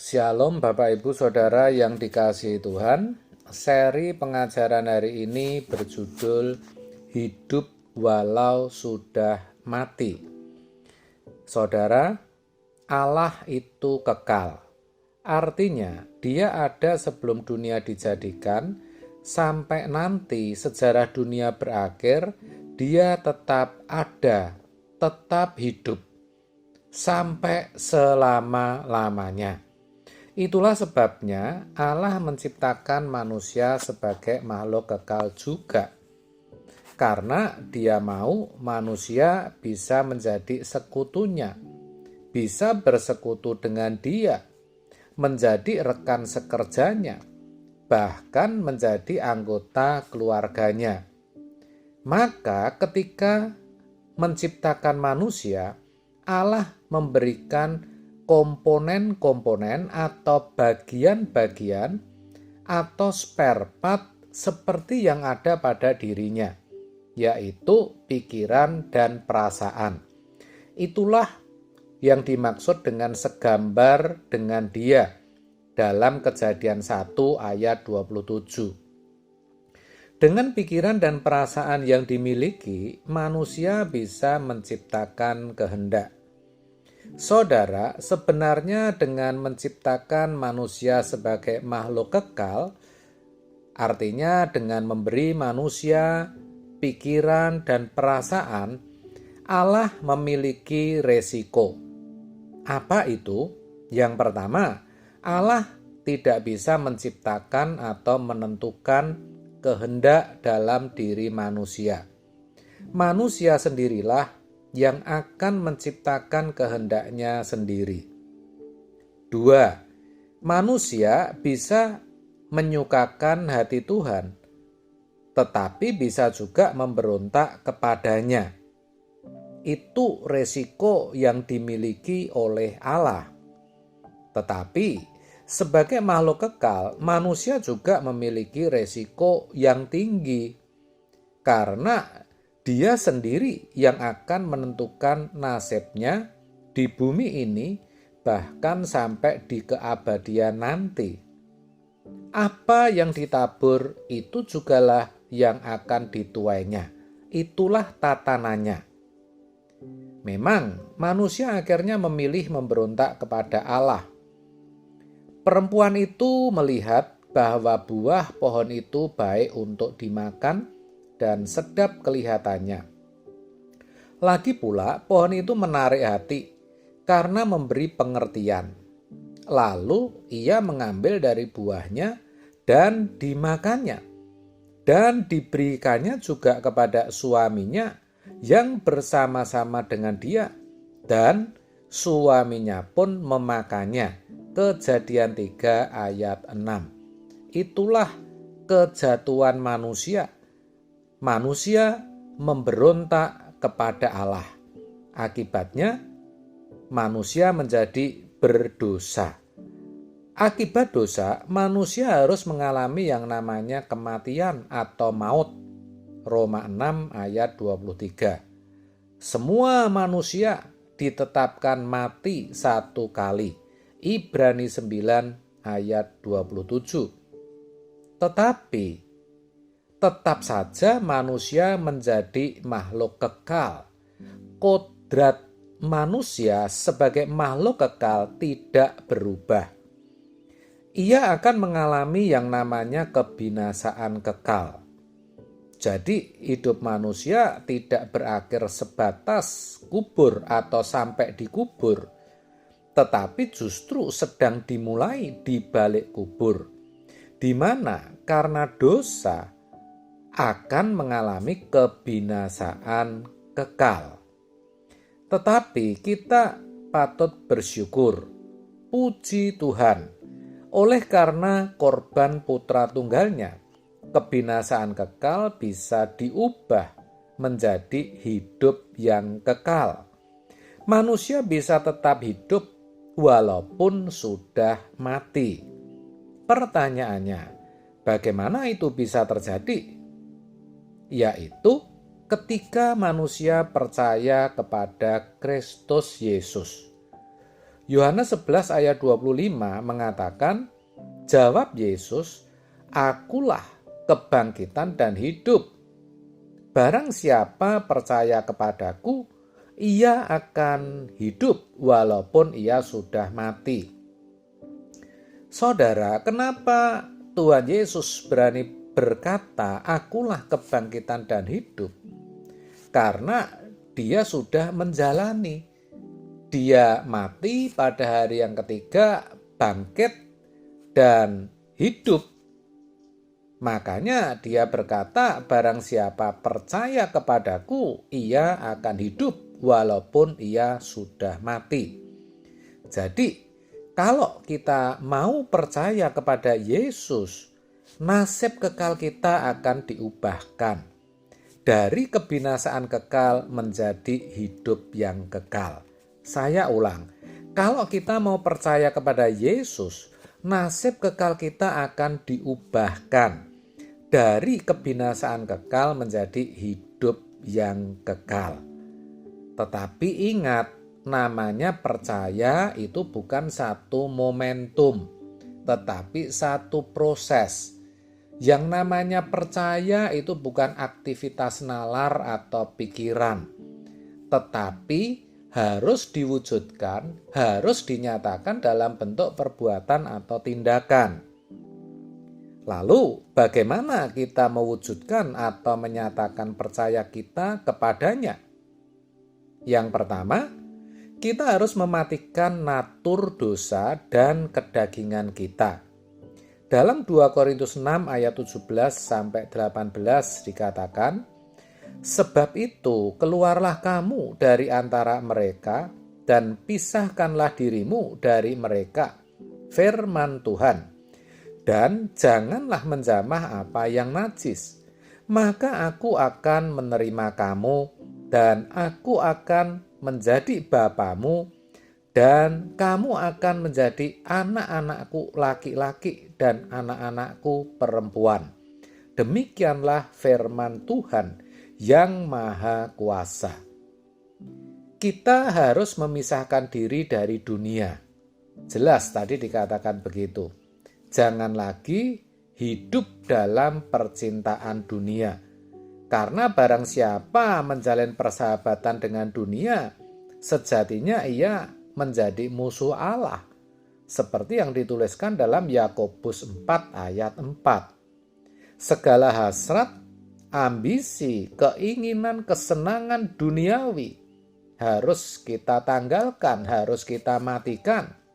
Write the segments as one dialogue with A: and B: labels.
A: Shalom Bapak Ibu Saudara yang dikasihi Tuhan. Seri pengajaran hari ini berjudul Hidup Walau Sudah Mati. Saudara, Allah itu kekal. Artinya Dia ada sebelum dunia dijadikan, sampai nanti sejarah dunia berakhir, Dia tetap ada, tetap hidup sampai selama-lamanya. Itulah sebabnya Allah menciptakan manusia sebagai makhluk kekal juga. Karena Dia mau manusia bisa menjadi sekutunya, bisa bersekutu dengan Dia, menjadi rekan sekerjanya, bahkan menjadi anggota keluarganya. Maka ketika menciptakan manusia, Allah memberikan komponen-komponen atau bagian-bagian atau spare part seperti yang ada pada dirinya, yaitu pikiran dan perasaan. Itulah yang dimaksud dengan segambar dengan Dia dalam Kejadian 1 ayat 27. Dengan pikiran dan perasaan yang dimiliki, manusia bisa menciptakan kehendak. Saudara, sebenarnya dengan menciptakan manusia sebagai makhluk kekal, artinya dengan memberi manusia pikiran dan perasaan, Allah memiliki resiko. Apa itu? Yang pertama, Allah tidak bisa menciptakan atau menentukan kehendak dalam diri manusia. Manusia sendirilah yang akan menciptakan kehendaknya sendiri. 2. Manusia bisa menyukakan hati Tuhan, tetapi bisa juga memberontak kepadanya. Itu resiko yang dimiliki oleh Allah. Tetapi sebagai makhluk kekal, manusia juga memiliki resiko yang tinggi, karena Dia sendiri yang akan menentukan nasibnya di bumi ini, bahkan sampai di keabadian nanti. Apa yang ditabur itu jugalah yang akan dituainya. Itulah tatanannya. Memang manusia akhirnya memilih memberontak kepada Allah. Perempuan itu melihat bahwa buah pohon itu baik untuk dimakan dan sedap kelihatannya. Lagi pula pohon itu menarik hati karena memberi pengertian. Lalu ia mengambil dari buahnya dan dimakannya, dan diberikannya juga kepada suaminya yang bersama-sama dengan dia, dan suaminya pun memakannya. Kejadian 3 ayat 6. Itulah kejatuhan manusia. Manusia memberontak kepada Allah. Akibatnya, manusia menjadi berdosa. Akibat dosa, manusia harus mengalami yang namanya kematian atau maut. Roma 6 ayat 23. Semua manusia ditetapkan mati satu kali. Ibrani 9 ayat 27. Tetapi tetap saja manusia menjadi makhluk kekal. Kodrat manusia sebagai makhluk kekal tidak berubah. Ia akan mengalami yang namanya kebinasaan kekal. Jadi hidup manusia tidak berakhir sebatas kubur atau sampai di kubur, tetapi justru sedang dimulai di balik kubur, di mana karena dosa akan mengalami kebinasaan kekal. Tetapi kita patut bersyukur, puji Tuhan, oleh karena korban putra tunggalnya, kebinasaan kekal bisa diubah menjadi hidup yang kekal. Manusia bisa tetap hidup walaupun sudah mati. Pertanyaannya, bagaimana itu bisa terjadi? Yaitu ketika manusia percaya kepada Kristus Yesus. Yohanes 11 ayat 25 mengatakan, jawab Yesus, akulah kebangkitan dan hidup. Barang siapa percaya kepadaku, ia akan hidup walaupun ia sudah mati. Saudara, kenapa Tuhan Yesus berani berkata, akulah kebangkitan dan hidup? Karena dia sudah menjalani. Dia mati pada hari yang ketiga, bangkit dan hidup. Makanya dia berkata, barang siapa percaya kepadaku, ia akan hidup walaupun ia sudah mati. Jadi, kalau kita mau percaya kepada Yesus, nasib kekal kita akan diubahkan. Dari kebinasaan kekal menjadi hidup yang kekal. Saya ulang, kalau kita mau percaya kepada Yesus, nasib kekal kita akan diubahkan. Dari kebinasaan kekal menjadi hidup yang kekal. Tetapi ingat, namanya percaya itu bukan satu momentum, tetapi satu proses. Yang namanya percaya itu bukan aktivitas nalar atau pikiran, tetapi harus diwujudkan, harus dinyatakan dalam bentuk perbuatan atau tindakan. Lalu, bagaimana kita mewujudkan atau menyatakan percaya kita kepadanya? Yang pertama, kita harus mematikan natur dosa dan kedagingan kita. Dalam 2 Korintus 6 ayat 17-18 dikatakan, sebab itu keluarlah kamu dari antara mereka dan pisahkanlah dirimu dari mereka, firman Tuhan. Dan janganlah menjamah apa yang najis, maka aku akan menerima kamu dan aku akan menjadi bapamu dan kamu akan menjadi anak-anakku laki-laki dan anak-anakku perempuan. Demikianlah firman Tuhan yang Maha Kuasa. Kita harus memisahkan diri dari dunia. Jelas tadi dikatakan begitu. Jangan lagi hidup dalam percintaan dunia. Karena barang siapa menjalin persahabatan dengan dunia, sejatinya ia menjadi musuh Allah. Seperti yang dituliskan dalam Yakobus 4 ayat 4. Segala hasrat, ambisi, keinginan, kesenangan duniawi harus kita tanggalkan, harus kita matikan.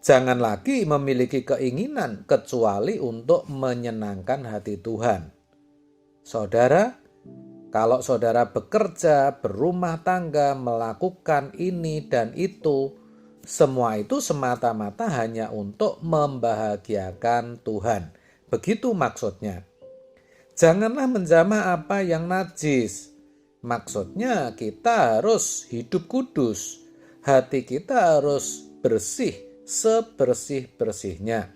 A: Jangan lagi memiliki keinginan kecuali untuk menyenangkan hati Tuhan. Saudara, kalau saudara bekerja, berumah tangga, melakukan ini dan itu, semua itu semata-mata hanya untuk membahagiakan Tuhan. Begitu maksudnya. Janganlah menjamah apa yang najis. Maksudnya kita harus hidup kudus. Hati kita harus bersih sebersih-bersihnya.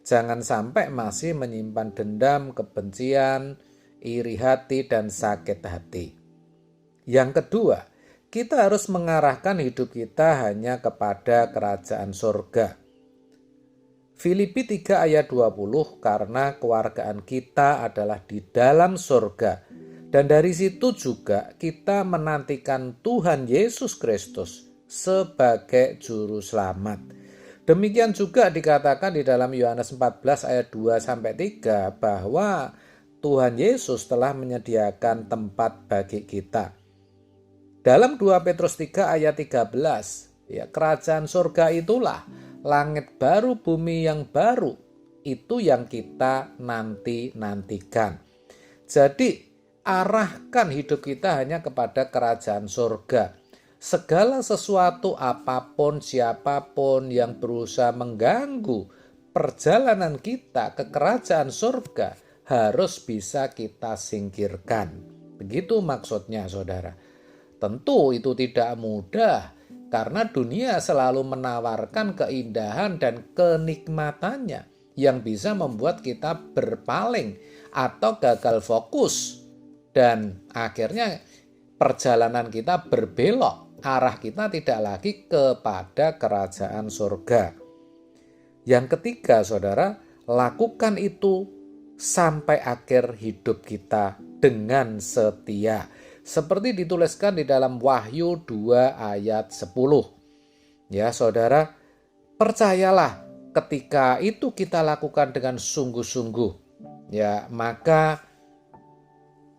A: Jangan sampai masih menyimpan dendam, kebencian, iri hati, dan sakit hati. Yang kedua, kita harus mengarahkan hidup kita hanya kepada kerajaan surga. Filipi 3 ayat 20, karena kewargaan kita adalah di dalam surga. Dan dari situ juga kita menantikan Tuhan Yesus Kristus sebagai juru selamat. Demikian juga dikatakan di dalam Yohanes 14 ayat 2-3 bahwa Tuhan Yesus telah menyediakan tempat bagi kita. Dalam 2 Petrus 3 ayat 13, ya, kerajaan surga itulah langit baru, bumi yang baru, itu yang kita nantikan. Jadi arahkan hidup kita hanya kepada kerajaan surga. Segala sesuatu, apapun, siapapun yang berusaha mengganggu perjalanan kita ke kerajaan surga harus bisa kita singkirkan. Begitu maksudnya, saudara. Tentu itu tidak mudah, karena dunia selalu menawarkan keindahan dan kenikmatannya yang bisa membuat kita berpaling atau gagal fokus. Dan akhirnya perjalanan kita berbelok arah kita tidak lagi kepada kerajaan surga. Yang ketiga, saudara, lakukan itu sampai akhir hidup kita dengan setia. Seperti dituliskan di dalam Wahyu 2 ayat 10. Ya, saudara, percayalah ketika itu kita lakukan dengan sungguh-sungguh, ya, maka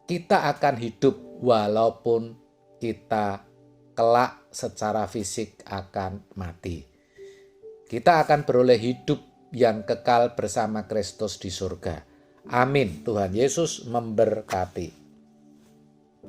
A: kita akan hidup walaupun kita kelak secara fisik akan mati. Kita akan beroleh hidup yang kekal bersama Kristus di surga. Amin. Tuhan Yesus memberkati.